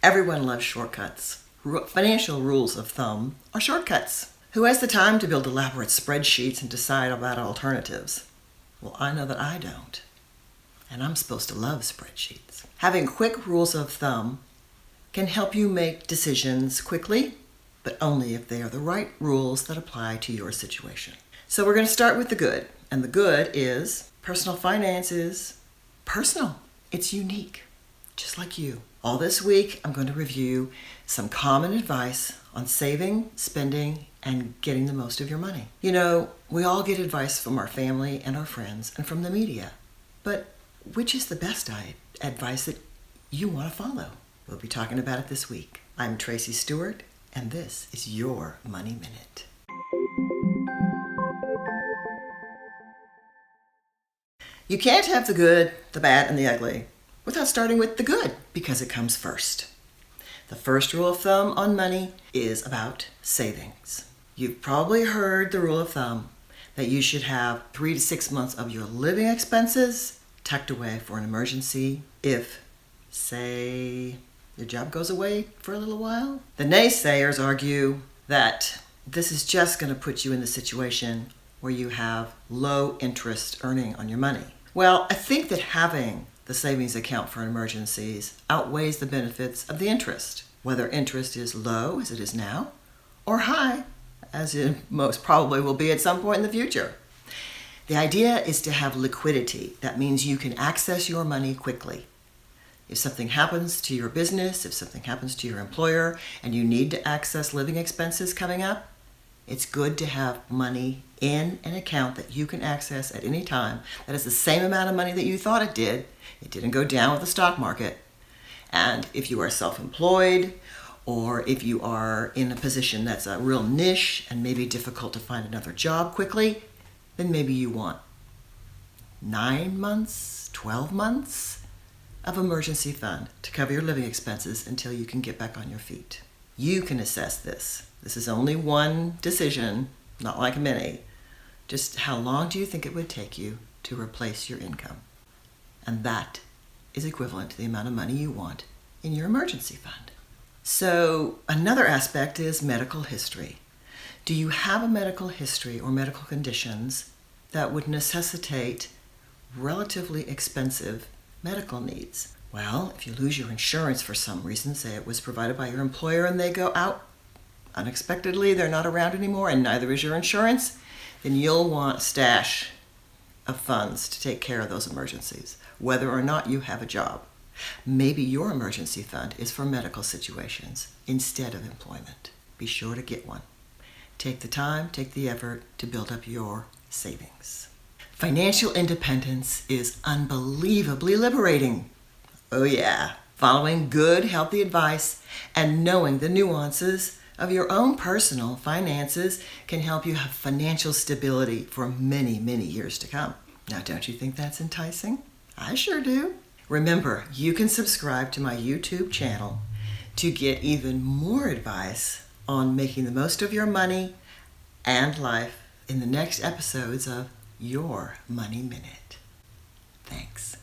Everyone loves shortcuts. Financial rules of thumb are shortcuts. Who has the time to build elaborate spreadsheets and decide about alternatives? Well, I know that I don't. And I'm supposed to love spreadsheets. Having quick rules of thumb can help you make decisions quickly, but only if they are the right rules that apply to your situation. So we're going to start with the good. And the good is personal finance is personal. It's unique, just like you. All this week, I'm going to review some common advice on saving, spending, and getting the most of your money. You know, we all get advice from our family and our friends and from the media. But which is the best advice that you want to follow? We'll be talking about it this week. I'm Tracy Stewart, and this is your Money Minute. You can't have the good, the bad, and the ugly without starting with the good, because it comes first. The first rule of thumb on money is about savings. You've probably heard the rule of thumb that you should have 3 to 6 months of your living expenses tucked away for an emergency if, say, your job goes away for a little while. The naysayers argue that this is just going to put you in the situation where you have low interest earning on your money. Well, I think that having the savings account for emergencies outweighs the benefits of the interest, whether interest is low, as it is now, or high, as it most probably will be at some point in the future. The idea is to have liquidity. That means you can access your money quickly. If something happens to your business, if something happens to your employer, and you need to access living expenses coming up, it's good to have money in an account that you can access at any time that is the same amount of money that you thought it did. It didn't go down with the stock market. And if you are self-employed, or if you are in a position that's a real niche and maybe difficult to find another job quickly, then maybe you want 9 months, 12 months of emergency fund to cover your living expenses until you can get back on your feet. You can assess this. This is only one decision, not like many. Just how long do you think it would take you to replace your income? And that is equivalent to the amount of money you want in your emergency fund. So another aspect is medical history. Do you have a medical history or medical conditions that would necessitate relatively expensive medical needs? Well, if you lose your insurance for some reason, say it was provided by your employer and they go out unexpectedly, they're not around anymore, and neither is your insurance, then you'll want a stash of funds to take care of those emergencies, whether or not you have a job. Maybe your emergency fund is for medical situations instead of employment. Be sure to get one. Take the time, take the effort to build up your savings. Financial independence is unbelievably liberating. Oh yeah, following good, healthy advice and knowing the nuances of your own personal finances can help you have financial stability for many, many years to come. Now, don't you think that's enticing? I sure do. Remember, you can subscribe to my YouTube channel to get even more advice on making the most of your money and life in the next episodes of Your Money Minute. Thanks.